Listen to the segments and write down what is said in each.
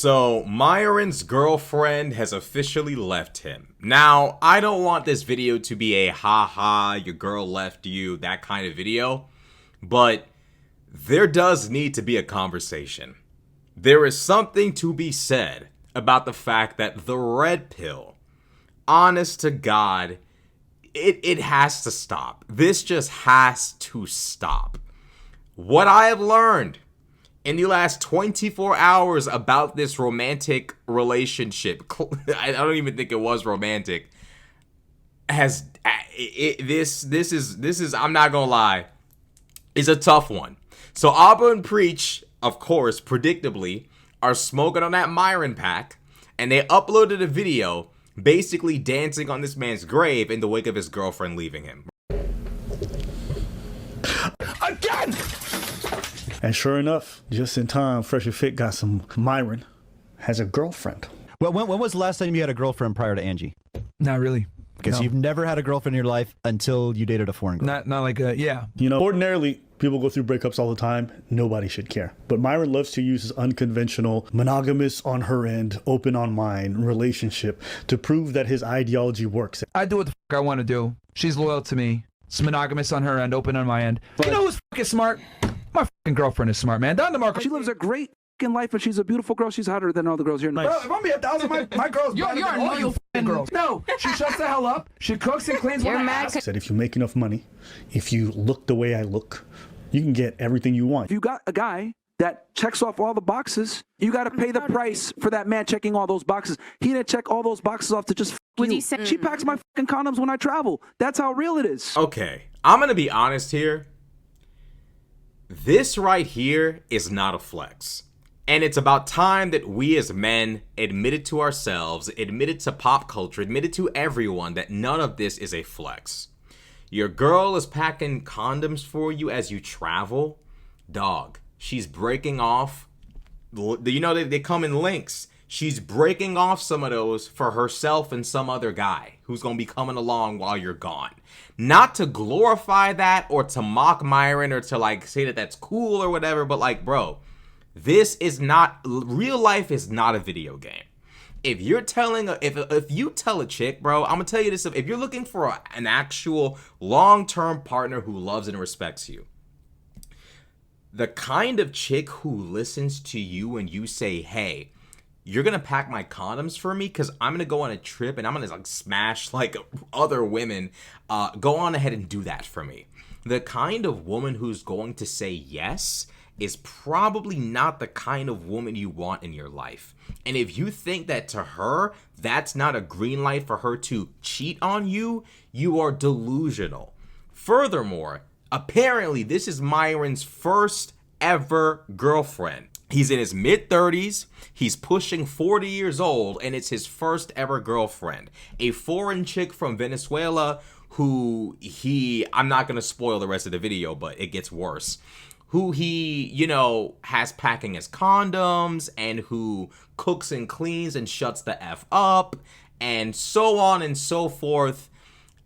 So, Myron's girlfriend has officially left him. Now, I don't want this video to be a haha, your girl left you, that kind of video, but there does need to be a conversation. There is something to be said about the fact that the red pill, honest to God, it has to stop. This just has to stop. What I have learned in the last 24 hours about this romantic relationship, I don't even think it was romantic, this is, I'm not gonna lie, is a tough one. So Abba and Preach, of course, predictably, are smoking on that Myron pack, and they uploaded a video basically dancing on this man's grave in the wake of his girlfriend leaving him. Again! And sure enough, just in time, Fresh and Fit got some Myron has a girlfriend. Well, when was the last time you had a girlfriend prior to Angie? Not really. Because you've never had a girlfriend in your life until you dated a foreign girl. Not like a, yeah. You know, ordinarily, people go through breakups all the time. Nobody should care. But Myron loves to use his unconventional, monogamous on her end, open on mine relationship to prove that his ideology works. I do what the fuck I want to do. She's loyal to me. It's monogamous on her end, open on my end. But you know who's fucking smart? My fucking girlfriend is smart, man. Don DeMarco. She lives a great fucking life, and she's a beautiful girl. She's hotter than all the girls here. Bro, if I'm 1,000, my girl's better than all you fucking girls. No, she shuts the hell up. She cooks and cleans when I ask. Said if you make enough money, if you look the way I look, you can get everything you want. If you got a guy that checks off all the boxes, you got to pay the price for that man checking all those boxes. He didn't check all those boxes off to just you. She packs my fucking condoms when I travel. That's how real it is. Okay, I'm gonna be honest here. This right here is not a flex. And it's about time that we as men admitted to ourselves, admitted to pop culture, admitted to everyone that none of this is a flex. Your girl is packing condoms for you as you travel. Dog, she's breaking off. You know, they come in links. She's breaking off some of those for herself and some other guy who's going to be coming along while you're gone. Not to glorify that or to mock Myron or to like say that that's cool or whatever, but like, bro, this is not, real life is not a video game. If you're telling, if you tell a chick, bro, I'm going to tell you this, if you're looking for an actual long-term partner who loves and respects you, the kind of chick who listens to you when you say, hey, you're going to pack my condoms for me because I'm going to go on a trip and I'm going to like smash like other women. Go on ahead and do that for me. The kind of woman who's going to say yes is probably not the kind of woman you want in your life. And if you think that to her, that's not a green light for her to cheat on you, you are delusional. Furthermore, apparently this is Myron's first ever girlfriend. He's in his mid-30s, he's pushing 40 years old, and it's his first ever girlfriend. A foreign chick from Venezuela who I'm not going to spoil the rest of the video, but it gets worse. Who he, you know, has packing his condoms and who cooks and cleans and shuts the F up and so on and so forth.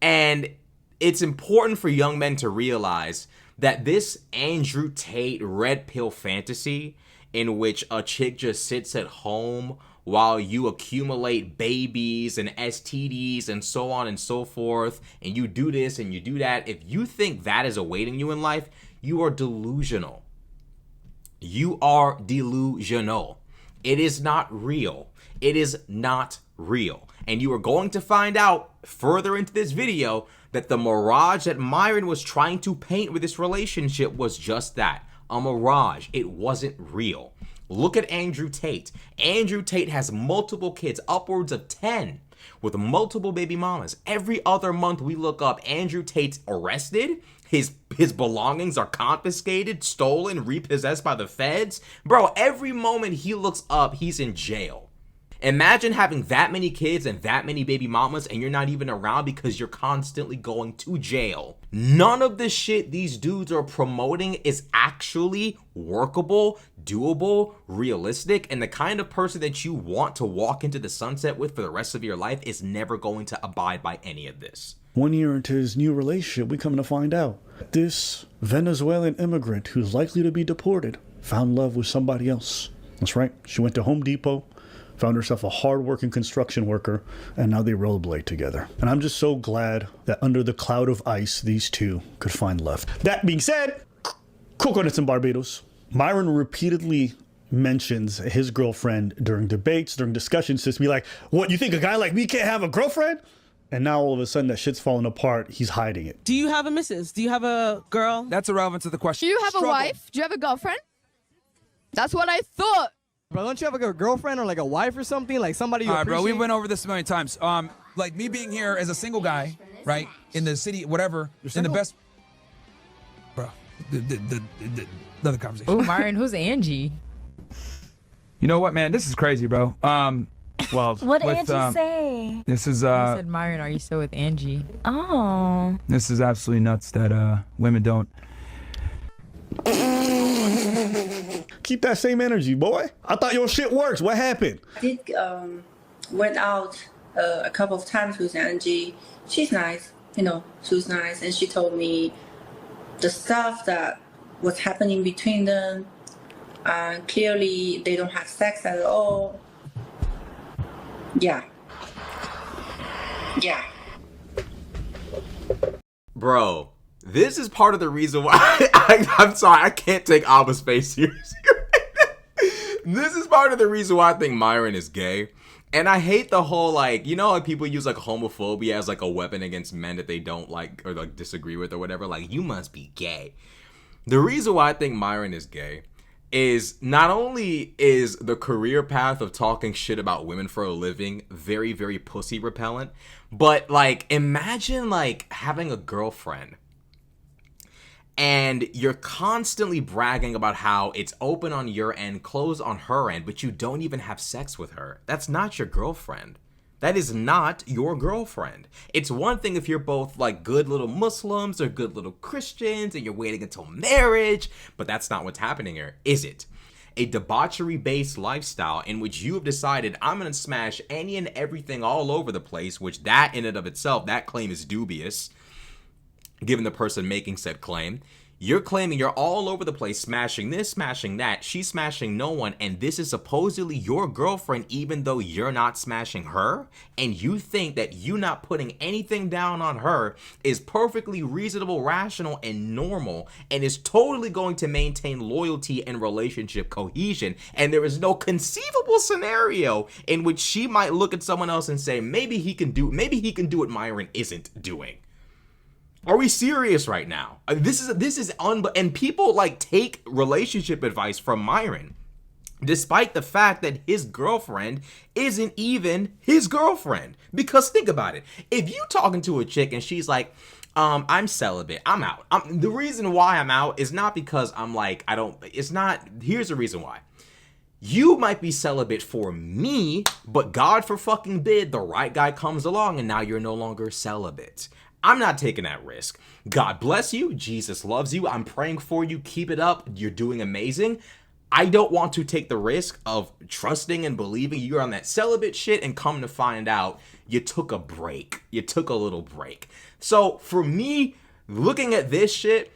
And it's important for young men to realize that this Andrew Tate red pill fantasy in which a chick just sits at home while you accumulate babies and STDs and so on and so forth, and you do this and you do that, if you think that is awaiting you in life, you are delusional. You are delusional. It is not real. It is not real. And you are going to find out further into this video that the mirage that Myron was trying to paint with this relationship was just that. A mirage. It wasn't real. Look at Andrew Tate. Andrew Tate has multiple kids, upwards of 10, with multiple baby mamas. Every other month we look up, Andrew Tate's arrested. His belongings are confiscated, stolen, repossessed by the feds. Bro, every moment he looks up, he's in jail. Imagine having that many kids and that many baby mamas and you're not even around because you're constantly going to jail. None of the shit these dudes are promoting is actually workable, doable, realistic, and the kind of person that you want to walk into the sunset with for the rest of your life is never going to abide by any of this. 1 year into his new relationship, we come to find out this Venezuelan immigrant who's likely to be deported found love with somebody else. That's right. She went to Home Depot, found herself a hard-working construction worker, and now they rollerblade together. And I'm just so glad that under the cloud of ice, these two could find love. That being said, coconuts in Barbados. Myron repeatedly mentions his girlfriend during debates, during discussions, just be like, what, you think a guy like me can't have a girlfriend? And now all of a sudden that shit's falling apart. He's hiding it. Do you have a missus? Do you have a girl? That's irrelevant to the question. Do you have a wife? Do you have a girlfriend? That's what I thought. Bro, don't you have like a girlfriend or like a wife or something? Like somebody you All right, bro, we appreciate? went over this a million times. Like me being here as a single guy, right, in the city, whatever, in the best. Bro, another conversation. Oh, Myron, who's Angie? You know what, man? This is crazy, bro. Well, What did Angie say? This is I said, Myron, are you still with Angie? Oh. this is absolutely nuts that women don't. Keep that same energy, boy. I thought your shit works. What happened? Did went out a couple of times with Angie. She's nice, you know. She was nice, and she told me the stuff that was happening between them. Clearly, they don't have sex at all. Yeah. Bro, this is part of the reason why I'm sorry, I can't take Abba's face seriously. This is part of the reason why I think Myron is gay. And I hate the whole, like, you know, like people use like homophobia as like a weapon against men that they don't like or like disagree with or whatever. Like, you must be gay. The reason why I think Myron is gay is not only is the career path of talking shit about women for a living very, very pussy repellent, but like imagine like having a girlfriend and you're constantly bragging about how it's open on your end, closed on her end, but you don't even have sex with her. That's not your girlfriend. That is not your girlfriend. It's one thing if you're both like good little Muslims or good little Christians and you're waiting until marriage, but that's not what's happening here, is it? A debauchery-based lifestyle in which you have decided I'm going to smash any and everything all over the place, which that in and of itself, that claim is dubious, given the person making said claim. You're claiming you're all over the place, smashing this, smashing that. She's smashing no one, and this is supposedly your girlfriend, even though you're not smashing her. And you think that you not putting anything down on her is perfectly reasonable, rational, and normal, and is totally going to maintain loyalty and relationship cohesion. And there is no conceivable scenario in which she might look at someone else and say, maybe he can do what Myron isn't doing. Are we serious right now? This is and people like take relationship advice from Myron, despite the fact that his girlfriend isn't even his girlfriend. Because think about it. If you talking to a chick and she's like, I'm celibate, I'm out. The reason why I'm out is not because I'm like, here's the reason why. You might be celibate for me, but God for fucking bid, the right guy comes along and now you're no longer celibate. I'm not taking that risk. God bless you. Jesus loves you. I'm praying for you. Keep it up. You're doing amazing. I don't want to take the risk of trusting and believing you're on that celibate shit and come to find out you took a break. You took a little break. So for me, looking at this shit,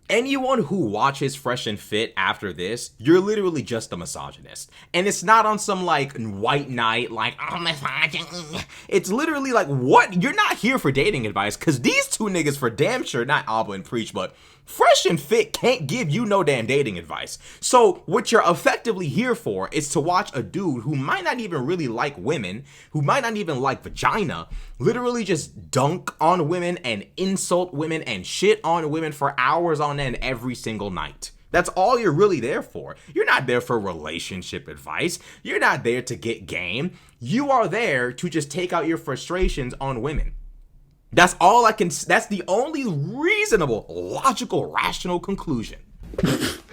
anyone who watches Fresh and Fit after this, you're literally just a misogynist. And it's not on some like white knight, like, oh, misogynist. It's literally like, what? You're not here for dating advice, because these two niggas for damn sure, not Abba and Preach, but Fresh and Fit can't give you no damn dating advice. So what you're effectively here for is to watch a dude who might not even really like women, who might not even like vagina, literally just dunk on women and insult women and shit on women for hours on end every single night. That's all you're really there for. You're not there for relationship advice. You're not there to get game. You are there to just take out your frustrations on women. That's the only reasonable, logical, rational conclusion.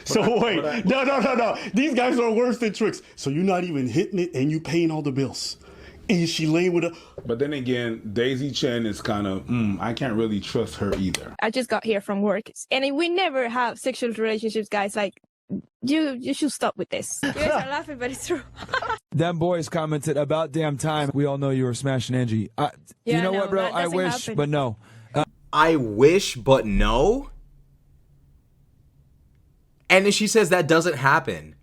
So wait, no. These guys are worse than tricks. So you're not even hitting it and you paying all the bills. And she laying with a... But then again, Daisy Chen is kind of, I can't really trust her either. I just got here from work, and we never have sexual relationships, guys. Like, you should stop with this. You guys are laughing, but it's true. Them boys commented about damn time. We all know you were smashing Angie. You know what, bro? I wish, but no. I wish, but no. And then she says that doesn't happen.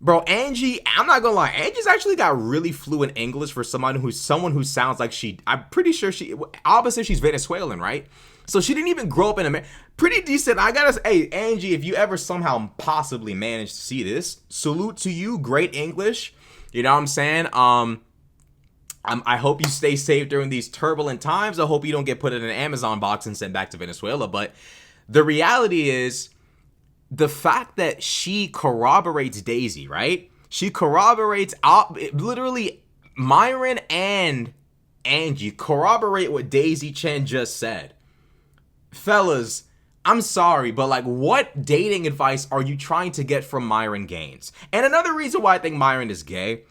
Bro, Angie, I'm not gonna lie, Angie's actually got really fluent English for someone who sounds like I'm pretty sure obviously she's Venezuelan, right? So she didn't even grow up in America. Pretty decent. I gotta say, hey, Angie, if you ever somehow possibly manage to see this, salute to you. Great English. You know what I'm saying? I hope you stay safe during these turbulent times. I hope you don't get put in an Amazon box and sent back to Venezuela. But the reality is, the fact that she corroborates Daisy, right? She corroborates, literally, Myron and Angie corroborate what Daisy Chen just said. Fellas, I'm sorry, but like, what dating advice are you trying to get from Myron Gaines? And another reason why I think Myron is gay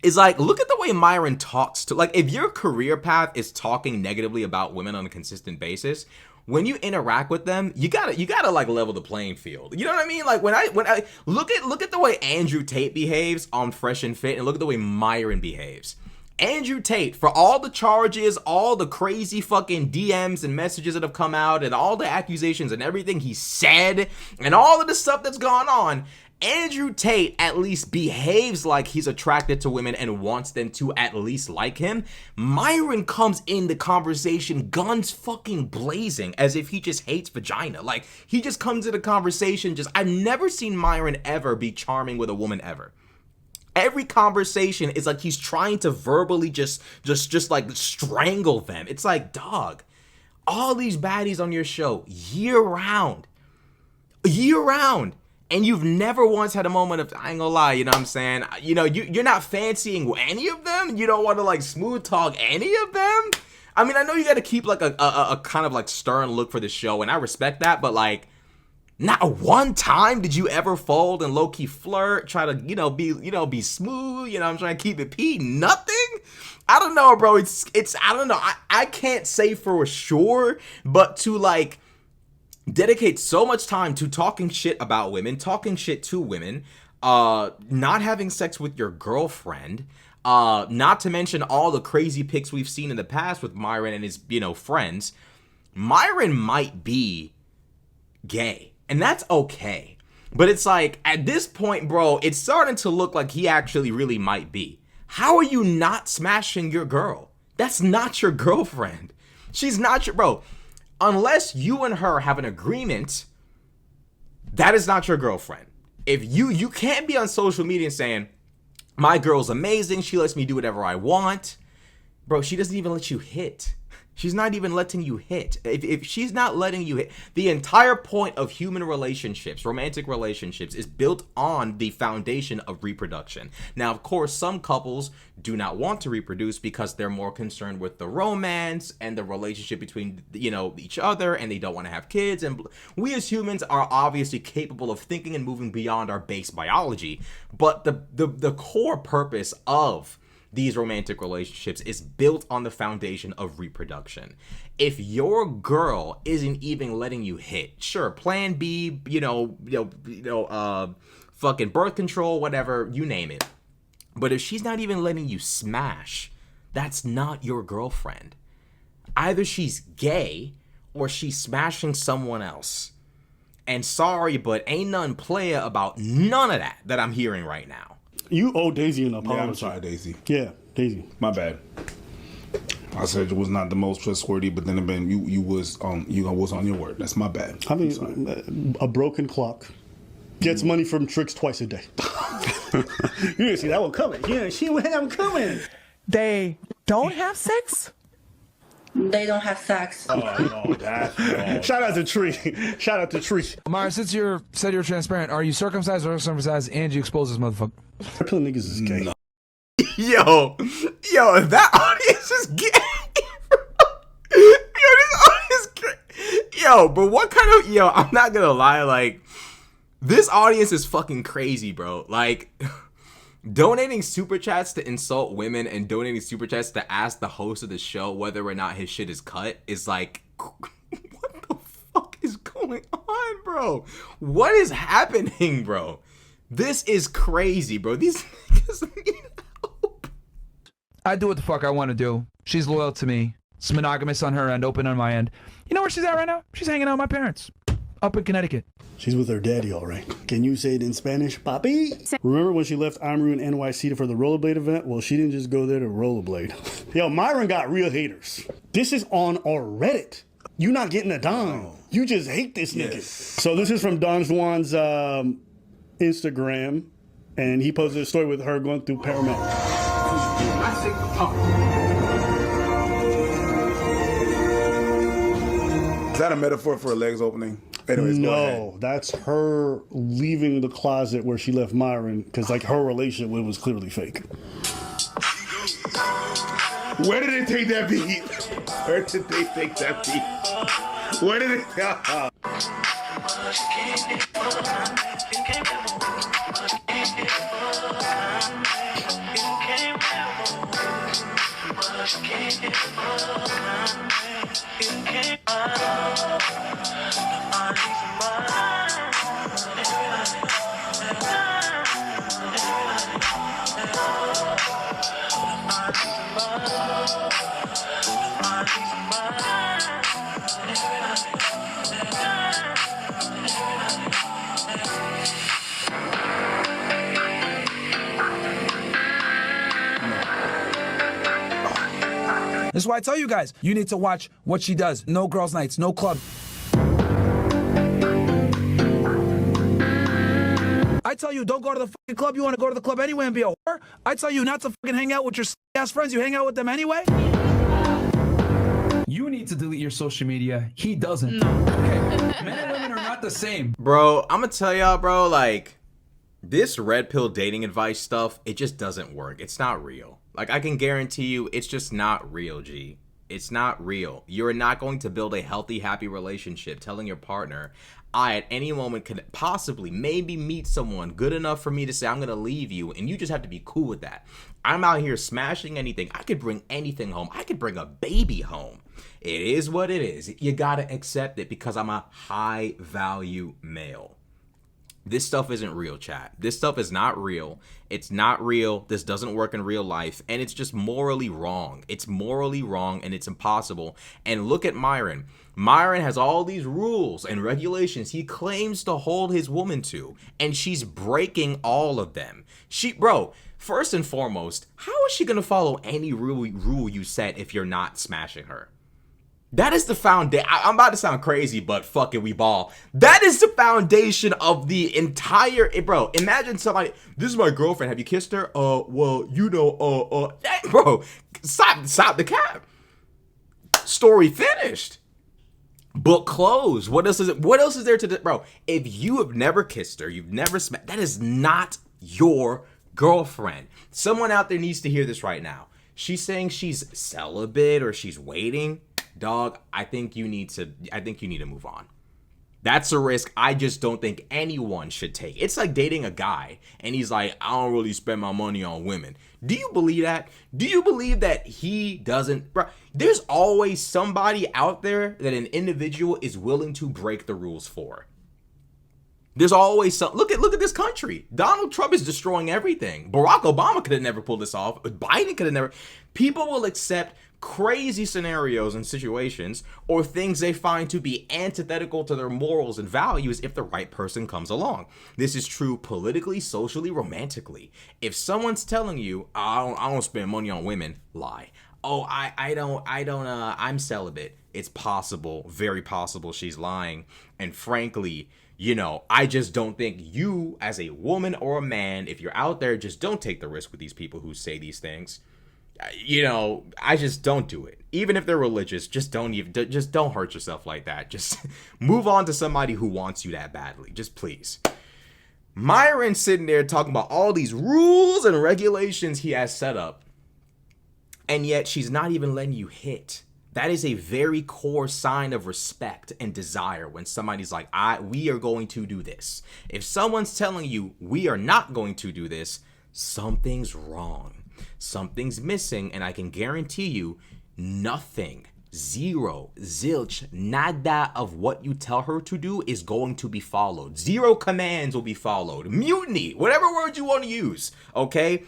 is like, look at the way Myron talks to, like, if your career path is talking negatively about women on a consistent basis, when you interact with them, you gotta like level the playing field. You know what I mean? Like when I look at the way Andrew Tate behaves on Fresh and Fit, and look at the way Myron behaves. Andrew Tate, for all the charges, all the crazy fucking DMs and messages that have come out, and all the accusations and everything he said, and all of the stuff that's gone on, Andrew Tate at least behaves like he's attracted to women and wants them to at least like him. Myron comes in the conversation guns fucking blazing as if he just hates vagina. Like, he just comes in the conversation I've never seen Myron ever be charming with a woman ever. Every conversation is like he's trying to verbally just like strangle them. It's like, dog, all these baddies on your show year round, and you've never once had a moment of, I ain't gonna lie, you know what I'm saying? You know, you're not fancying any of them. You don't want to like smooth talk any of them. I mean, I know you got to keep like a kind of like stern look for the show, and I respect that, but like, not one time did you ever fold and low-key flirt, try to, be smooth, I'm trying to keep it P, nothing? I don't know, bro, it's I don't know, I can't say for sure, but to, like, dedicate so much time to talking shit about women, talking shit to women, not having sex with your girlfriend, not to mention all the crazy pics we've seen in the past with Myron and his, friends, Myron might be gay. And that's okay. But it's like, at this point, bro, it's starting to look like he actually really might be. How are you not smashing your girl? That's not your girlfriend. She's not your, bro. Unless you and her have an agreement, that is not your girlfriend. If you can't be on social media saying, my girl's amazing, she lets me do whatever I want. Bro, she doesn't even let you hit. She's not even letting you hit. If she's not letting you hit, the entire point of human relationships, romantic relationships, is built on the foundation of reproduction. Now, of course, some couples do not want to reproduce because they're more concerned with the romance and the relationship between, each other, and they don't want to have kids. And we as humans are obviously capable of thinking and moving beyond our base biology. But the core purpose of these romantic relationships is built on the foundation of reproduction. If your girl isn't even letting you hit, sure, plan B, fucking birth control, whatever, you name it. But if she's not even letting you smash, that's not your girlfriend. Either she's gay or she's smashing someone else. And sorry, but ain't none playa about none of that I'm hearing right now. You owe Daisy an apology. Yeah, I'm sorry, Daisy. Yeah, Daisy. My bad. I said it was not the most trustworthy, but then again, you was on your word. That's my bad. I mean, a broken clock gets money from tricks twice a day. You didn't see that one coming. Yeah, she went that one coming. They don't have sex? They don't have sex. Oh, no, that's wrong. Shout out to Tree. Shout out to Tree. Myron, since you said you're transparent, are you circumcised or uncircumcised? Angie exposes motherfucker. Pillin' niggas is gay. No. Yo, if that audience is gay, this audience is but what kind of, I'm not gonna lie, like, this audience is fucking crazy, bro. Like, donating super chats to insult women and donating super chats to ask the host of the show whether or not his shit is cut is like, what the fuck is going on, bro? What is happening, bro? This is crazy, bro. These niggas need help. I do what the fuck I want to do. She's loyal to me. It's monogamous on her end, open on my end. You know where she's at right now? She's hanging out with my parents. up in Connecticut. She's with her daddy, all right. Can you say it in Spanish, papi? Remember when she left Imru in NYC for the rollerblade event? Well, she didn't just go there to rollerblade. Yo, Myron got real haters. This is on our Reddit. You not getting a dime. You just hate this nigga. So this is from Don Juan's Instagram, and he posted a story with her going through paramedic. Is that a metaphor for her legs opening? Anyways, no, that's her leaving the closet where she left Myron, because like her relationship with was clearly fake. Where did they take that beat? Where did they take that beat? Where did it go? This is why I tell you guys, you need to watch what she does. No girls' nights, no club. I tell you, don't go to the fucking club. You want to go to the club anyway and be a whore? I tell you not to fucking hang out with your ass friends. You hang out with them anyway? You need to delete your social media. He doesn't. No. Okay. Men and women are not the same. Bro, I'm gonna tell y'all, bro, like, this red pill dating advice stuff, it just doesn't work. It's not real. Like, I can guarantee you, it's just not real, G. It's not real. You're not going to build a healthy, happy relationship telling your partner, I, at any moment, could possibly maybe meet someone good enough for me to say I'm going to leave you, and you just have to be cool with that. I'm out here smashing anything. I could bring anything home. I could bring a baby home. It is what it is. You got to accept it because I'm a high-value male. This stuff isn't real, chat. This stuff is not real. It's not real. This doesn't work in real life. And it's just morally wrong. It's morally wrong and it's impossible. And look at Myron. Myron has all these rules and regulations he claims to hold his woman to. And she's breaking all of them. Bro, first and foremost, how is she going to follow any rule you set if you're not smashing her? That is the foundation. I'm about to sound crazy, but fuck it, we ball. That is the foundation of the entire, bro. Imagine somebody, this is my girlfriend. Have you kissed her? Well, you know, bro, stop the cap. Story finished. Book closed. What else is there to do? Bro, if you have never kissed her, you've never smacked, that is not your girlfriend. Someone out there needs to hear this right now. She's saying she's celibate or she's waiting. Dog, I think you need to move on. That's a risk I just don't think anyone should take. It's like dating a guy and he's like, I don't really spend my money on women. Do you believe that? Do you believe that he doesn't? Bro, there's always somebody out there that an individual is willing to break the rules for. There's always some. Look at this country. Donald Trump is destroying everything. Barack Obama could have never pulled this off. Biden could have never. People will accept crazy scenarios and situations or things they find to be antithetical to their morals and values if the right person comes along. This is true politically, socially, romantically. If someone's telling you, I don't spend money on women, lie. Oh, I'm celibate. It's possible, very possible she's lying. And frankly, you know, I just don't think you as a woman or a man, if you're out there, just don't take the risk with these people who say these things. You know, I just don't do it. Even if they're religious, just don't hurt yourself like that. Just move on to somebody who wants you that badly. Just please. Myron's sitting there talking about all these rules and regulations he has set up, and yet she's not even letting you hit. That is a very core sign of respect and desire when somebody's like, we are going to do this. If someone's telling you we are not going to do this, something's wrong. Something's missing, and I can guarantee you nothing, zero, zilch, nada of what you tell her to do is going to be followed. Zero commands will be followed. Mutiny, whatever word you want to use, okay?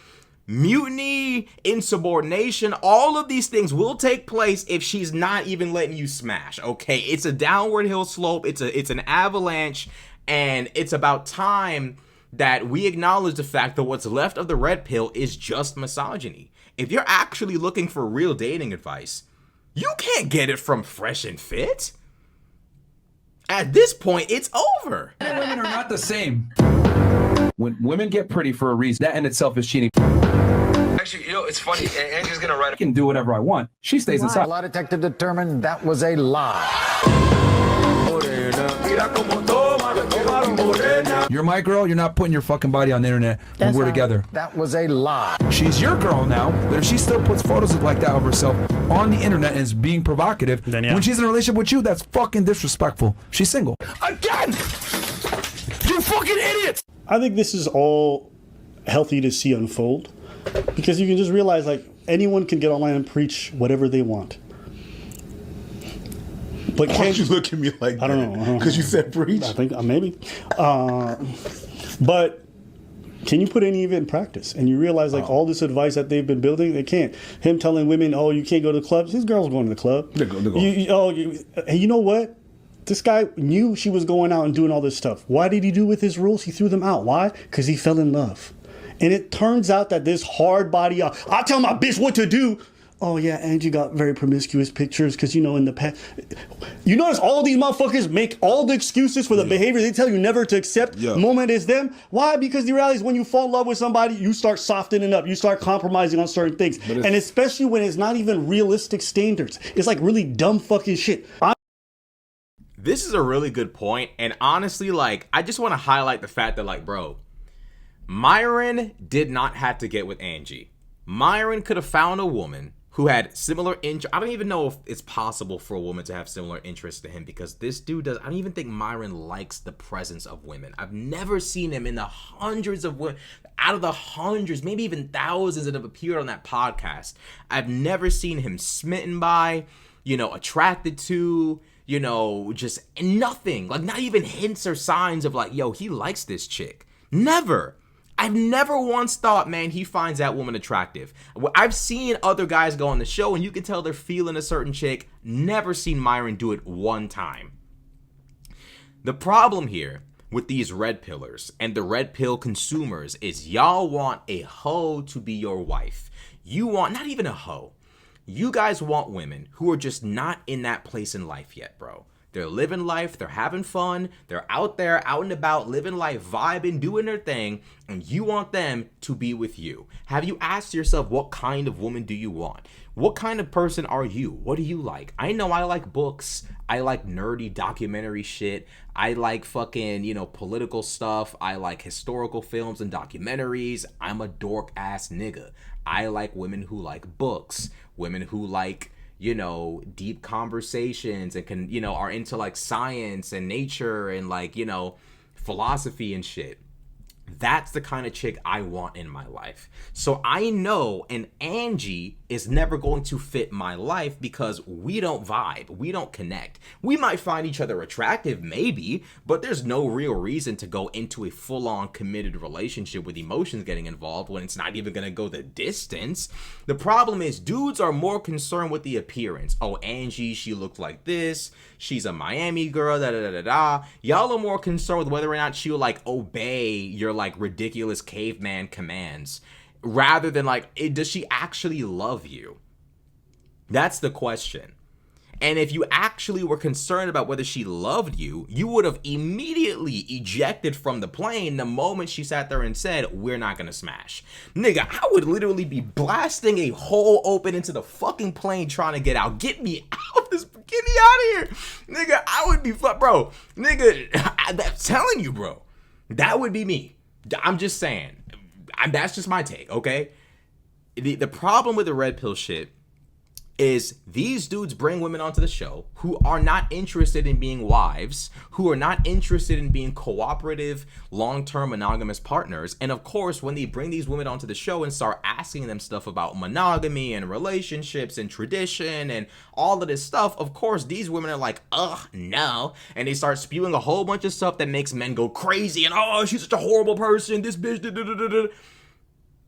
Mutiny, insubordination, all of these things will take place if she's not even letting you smash, okay? It's a downward hill slope, it's an avalanche, and it's about time that we acknowledge the fact that what's left of the red pill is just misogyny. If you're actually looking for real dating advice, you can't get it from Fresh and Fit. At this point, it's over. Men and women are not the same. When women get pretty for a reason, that in itself is cheating. Actually, you know, it's funny. Angie's gonna write. I can do whatever I want. She stays inside. Lie detector determined that was a lie. You're my girl. You're not putting your fucking body on the internet when we're together. That was a lie. She's your girl now, but if she still puts photos like that of herself on the internet and is being provocative, Then yeah. when she's in a relationship with you, that's fucking disrespectful. She's single. Again! You fucking idiots! I think this is all healthy to see unfold, because you can just realize, like, anyone can get online and preach whatever they want. But Why'd you look at me like that? I don't know. Because you said preach? I think maybe. But can you put any of it in practice? And you realize, like, all this advice that they've been building, they can't. Him telling women, oh, you can't go to the clubs. His girl's going to the club. They're going. And you know what? This guy knew she was going out and doing all this stuff. Why did he do with his rules? He threw them out. Why? Because he fell in love. And it turns out that this hard body, I'll tell my bitch what to do. Oh, yeah, Angie got very promiscuous pictures because, you know, in the past. You notice all these motherfuckers make all the excuses for the behavior they tell you never to accept. Moment is them. Why? Because the reality is when you fall in love with somebody, you start softening up. You start compromising on certain things. And especially when it's not even realistic standards. It's like really dumb fucking shit. This is a really good point, and honestly, like, I just want to highlight the fact that, like, bro, Myron did not have to get with Angie. Myron could have found a woman who had similar interests. I don't even know if it's possible for a woman to have similar interests to him, because this dude does. I don't even think Myron likes the presence of women. I've never seen him in the hundreds of women, out of the hundreds, maybe even thousands that have appeared on that podcast. I've never seen him smitten by, you know, attracted to, you know, just nothing. Like, not even hints or signs of, like, yo, he likes this chick. Never. I've never once thought, man, he finds that woman attractive. I've seen other guys go on the show and you can tell they're feeling a certain chick. Never seen Myron do it one time. The problem here with these red pillars and the red pill consumers is y'all want a hoe to be your wife. You want, not even a hoe. You guys want women who are just not in that place in life yet, bro. They're living life, they're having fun, they're out there, out and about, living life, vibing, doing their thing, and you want them to be with you. Have you asked yourself, what kind of woman do you want? What kind of person are you? What do you like? I know I like books. I like nerdy documentary shit. I like fucking, you know, political stuff. I like historical films and documentaries. I'm a dork ass nigga. I like women who like books, women who like, you know, deep conversations and can, you know, are into like science and nature and like, you know, philosophy and shit. That's the kind of chick I want in my life. So I know an Angie is never going to fit my life because we don't vibe. We don't connect. We might find each other attractive, maybe, but there's no real reason to go into a full-on committed relationship with emotions getting involved when it's not even going to go the distance. The problem is dudes are more concerned with the appearance. Oh, Angie, she looks like this. She's a Miami girl, da-da-da-da-da. Y'all are more concerned with whether or not she'll like obey your like ridiculous caveman commands rather than like, does she actually love you? That's the question. And if you actually were concerned about whether she loved you, you would have immediately ejected from the plane the moment she sat there and said, we're not gonna smash. Nigga, I would literally be blasting a hole open into the fucking plane trying to get out. Get me out this, get me out of here. Nigga, I would be, bro, nigga, I'm telling you, bro, that would be me. I'm just saying. That's just my take, okay? The problem with the red pill shit is these dudes bring women onto the show who are not interested in being wives, who are not interested in being cooperative, long-term monogamous partners. And of course, when they bring these women onto the show and start asking them stuff about monogamy and relationships and tradition and all of this stuff, of course, these women are like, ugh, no. And they start spewing a whole bunch of stuff that makes men go crazy and, oh, she's such a horrible person, this bitch, da, da, da, da, da.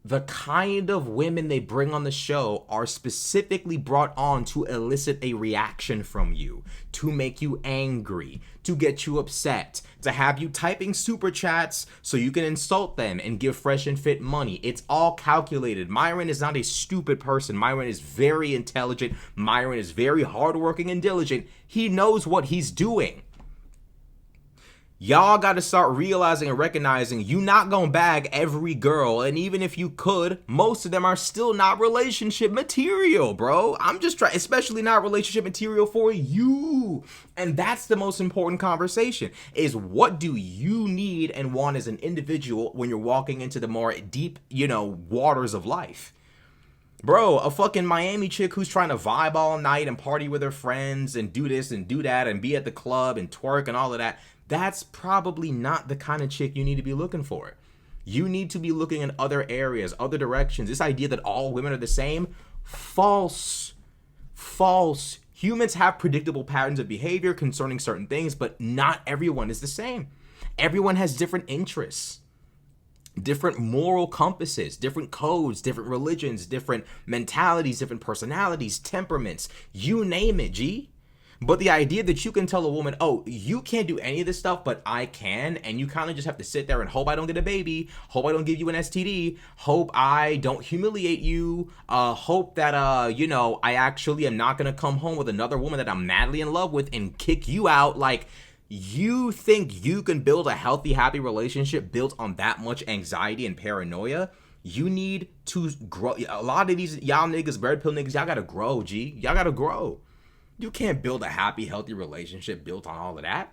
the kind of women they bring on the show are specifically brought on to elicit a reaction from you, to make you angry, to get you upset, to have you typing super chats so you can insult them and give fresh and fit money. It's all calculated. Myron is not a stupid person. Myron is very intelligent. Myron is very hardworking and diligent. He knows what he's doing. Y'all got to start realizing and recognizing you not gonna bag every girl, and even if you could, most of them are still not relationship material, bro. I'm just trying, especially not relationship material for you. And that's the most important conversation, is what do you need and want as an individual when you're walking into the more deep, waters of life. Bro, a fucking Miami chick who's trying to vibe all night and party with her friends and do this and do that and be at the club and twerk and all of that, that's probably not the kind of chick you need to be looking for. You need to be looking in other areas, other directions. This idea that all women are the same, false. False. Humans have predictable patterns of behavior concerning certain things, but not everyone is the same. Everyone has different interests, different moral compasses, different codes, different religions, different mentalities, different personalities, temperaments, you name it, G. But the idea that you can tell a woman, oh, you can't do any of this stuff, but I can, and you kind of just have to sit there and hope I don't get a baby, hope I don't give you an STD, hope I don't humiliate you, hope that, I actually am not going to come home with another woman that I'm madly in love with and kick you out. Like, you think you can build a healthy, happy relationship built on that much anxiety and paranoia? You need to grow. A lot of these y'all niggas, red pill niggas, y'all got to grow, G. Y'all got to grow. You can't build a happy, healthy relationship built on all of that.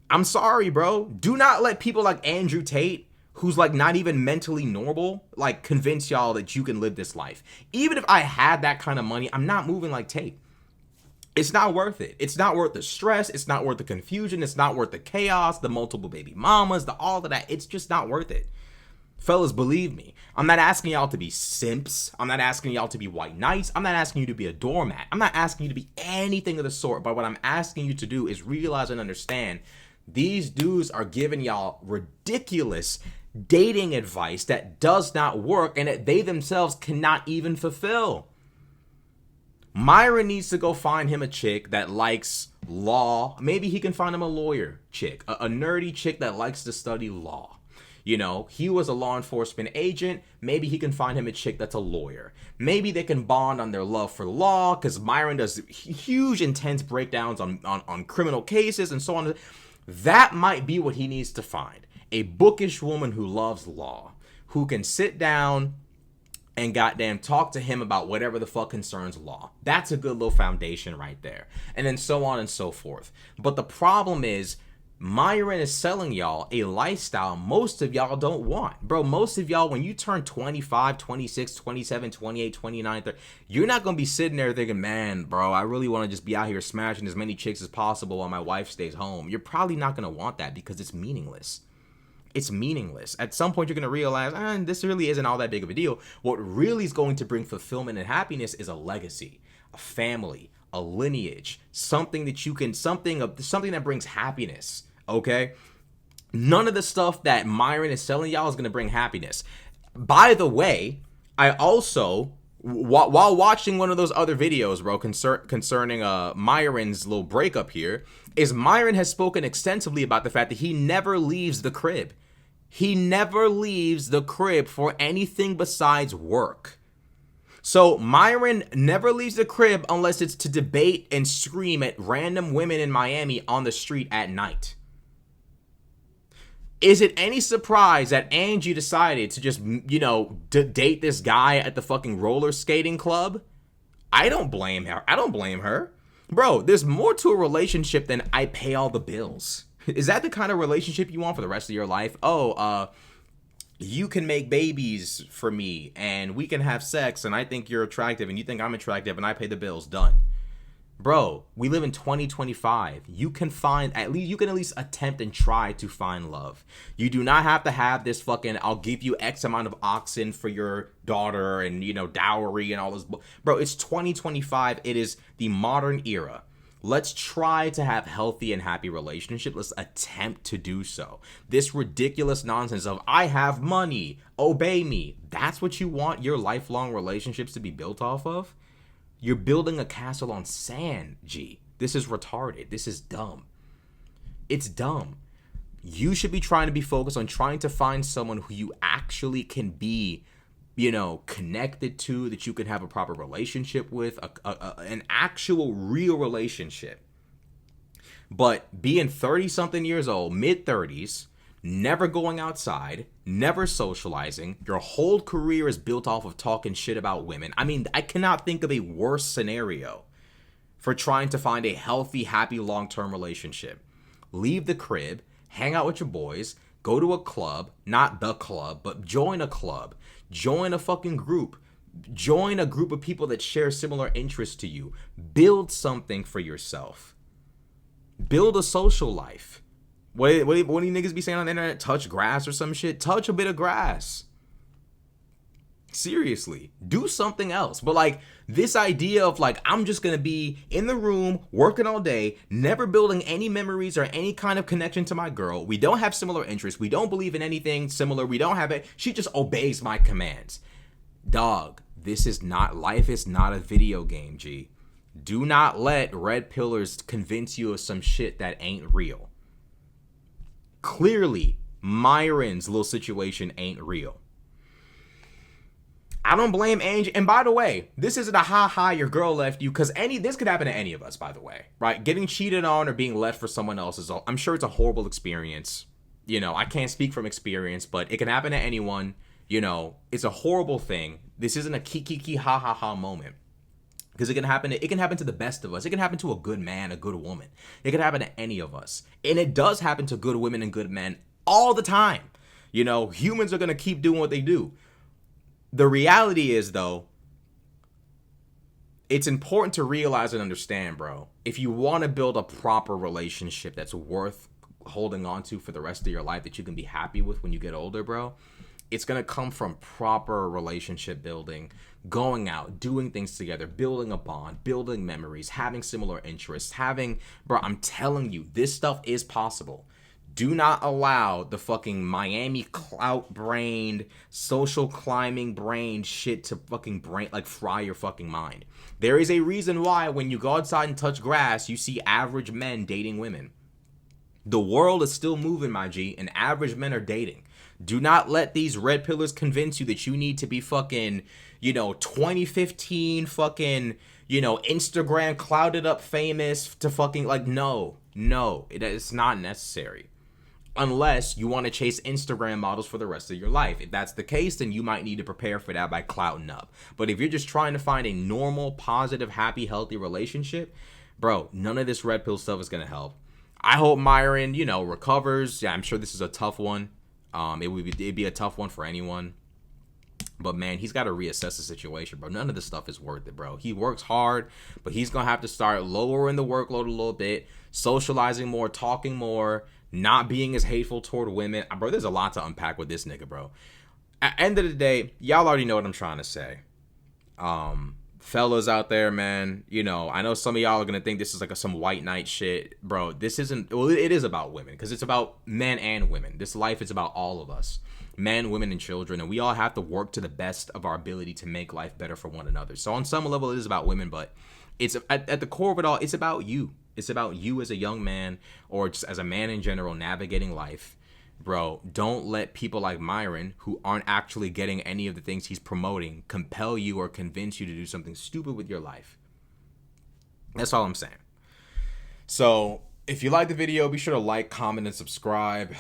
I'm sorry, bro. Do not let people like Andrew Tate, who's like not even mentally normal, like convince y'all that you can live this life. Even if I had that kind of money, I'm not moving like Tate. It's not worth it. It's not worth the stress. It's not worth the confusion. It's not worth the chaos, the multiple baby mamas, the all of that. It's just not worth it. Fellas, believe me, I'm not asking y'all to be simps. I'm not asking y'all to be white knights. I'm not asking you to be a doormat. I'm not asking you to be anything of the sort. But what I'm asking you to do is realize and understand these dudes are giving y'all ridiculous dating advice that does not work and that they themselves cannot even fulfill. Myron needs to go find him a chick that likes law. Maybe he can find him a lawyer chick, a nerdy chick that likes to study law. He was a law enforcement agent. Maybe he can find him a chick that's a lawyer. Maybe they can bond on their love for law, because Myron does huge, intense breakdowns on criminal cases and so on. That might be what he needs to find. A bookish woman who loves law, who can sit down and goddamn talk to him about whatever the fuck concerns law. That's a good little foundation right there. And then so on and so forth. But the problem is, Myron is selling y'all a lifestyle most of y'all don't want. Bro, most of y'all, when you turn 25, 26, 27, 28, 29, 30, you're not going to be sitting there thinking, man, bro, I really want to just be out here smashing as many chicks as possible while my wife stays home. You're probably not going to want that because it's meaningless. It's meaningless. At some point, you're going to realize, this really isn't all that big of a deal. What really is going to bring fulfillment and happiness is a legacy, a family, a lineage, something that brings happiness. Okay, none of the stuff that Myron is selling y'all is going to bring happiness. By the way, I also, while watching one of those other videos, bro, concerning Myron's little breakup here, is Myron has spoken extensively about the fact that he never leaves the crib. He never leaves the crib for anything besides work. So Myron never leaves the crib unless it's to debate and scream at random women in Miami on the street at night. Is it any surprise that Angie decided to just, date this guy at the fucking roller skating club? I don't blame her. Bro, there's more to a relationship than I pay all the bills. Is that the kind of relationship you want for the rest of your life? You can make babies for me and we can have sex and I think you're attractive and you think I'm attractive and I pay the bills. Done. Bro, we live in 2025. You can at least attempt and try to find love. You do not have to have this fucking, I'll give you X amount of oxen for your daughter and, dowry and all this. Bro, it's 2025. It is the modern era. Let's try to have healthy and happy relationships. Let's attempt to do so. This ridiculous nonsense of, I have money, obey me. That's what you want your lifelong relationships to be built off of? You're building a castle on sand, G. This is retarded. This is dumb. It's dumb. You should be trying to be focused on trying to find someone who you actually can be, you know, connected to, that you can have a proper relationship with, an actual real relationship. But being 30-something years old, mid-30s, never going outside, never socializing, your whole career is built off of talking shit about women. I mean, I cannot think of a worse scenario for trying to find a healthy, happy, long-term relationship. Leave the crib, hang out with your boys, go to a club, not the club, but join a club. Join a fucking group. Join a group of people that share similar interests to you. Build something for yourself. Build a social life. What do you niggas be saying on the internet? Touch grass or some shit? Touch a bit of grass. Seriously. Do something else. But like this idea of like, I'm just going to be in the room working all day, never building any memories or any kind of connection to my girl. We don't have similar interests. We don't believe in anything similar. We don't have it. She just obeys my commands. Dog, this is not, life is not a video game, G. Do not let red pillars convince you of some shit that ain't real. Clearly, Myron'S little situation ain't real. I don't blame Angie. And by the way, this isn't a ha your girl left you, because this could happen to any of us, by the way, right? Getting cheated on or being left for someone else I'm sure it's a horrible experience. You know, I can't speak from experience, but it can happen to anyone. You know, it's a horrible thing. This isn't a kiki ha moment. Because it can happen to the best of us. It can happen to a good man, a good woman. It can happen to any of us. And it does happen to good women and good men all the time. You know, humans are going to keep doing what they do. The reality is, though, it's important to realize and understand, bro. If you want to build a proper relationship that's worth holding on to for the rest of your life, that you can be happy with when you get older, bro, it's going to come from proper relationship building, going out, doing things together, building a bond, building memories, having similar interests, bro, I'm telling you, this stuff is possible. Do not allow the fucking Miami clout-brained, social climbing brain shit to fucking fry your fucking mind. There is a reason why when you go outside and touch grass, you see average men dating women. The world is still moving, my G, and average men are dating. Do not let these red pillars convince you that you need to be fucking, 2015 fucking, Instagram clouded up famous to fucking, no, it's not necessary. Unless you want to chase Instagram models for the rest of your life. If that's the case, then you might need to prepare for that by clouting up. But if you're just trying to find a normal, positive, happy, healthy relationship, bro, none of this red pill stuff is going to help. I hope Myron, recovers. Yeah, I'm sure this is a tough one. It'd be a tough one for anyone. But, man, he's got to reassess the situation, bro. None of this stuff is worth it, bro. He works hard, but he's going to have to start lowering the workload a little bit, socializing more, talking more, not being as hateful toward women. Bro, there's a lot to unpack with this nigga, bro. At the end of the day, y'all already know what I'm trying to say. Fellas out there, man, I know some of y'all are going to think this is like some white knight shit. Bro, this isn't, well, it is about women, because it's about men and women. This life is about all of us. Men, women, and children, and we all have to work to the best of our ability to make life better for one another. So on some level, it is about women, but it's at the core of it all, it's about you. It's about you as a young man, or just as a man in general, navigating life. Bro, don't let people like Myron, who aren't actually getting any of the things he's promoting, compel you or convince you to do something stupid with your life. That's all I'm saying. So if you like the video, be sure to like, comment, and subscribe.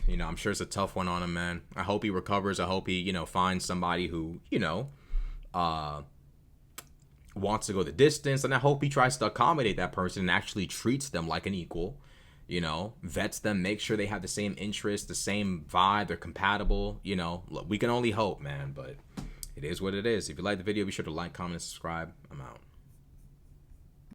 I'm sure it's a tough one on him, man. I hope he recovers. I hope he, finds somebody who, wants to go the distance. And I hope he tries to accommodate that person and actually treats them like an equal, vets them, make sure they have the same interests, the same vibe, they're compatible. We can only hope, man, but it is what it is. If you like the video, be sure to like, comment, and subscribe. I'm out.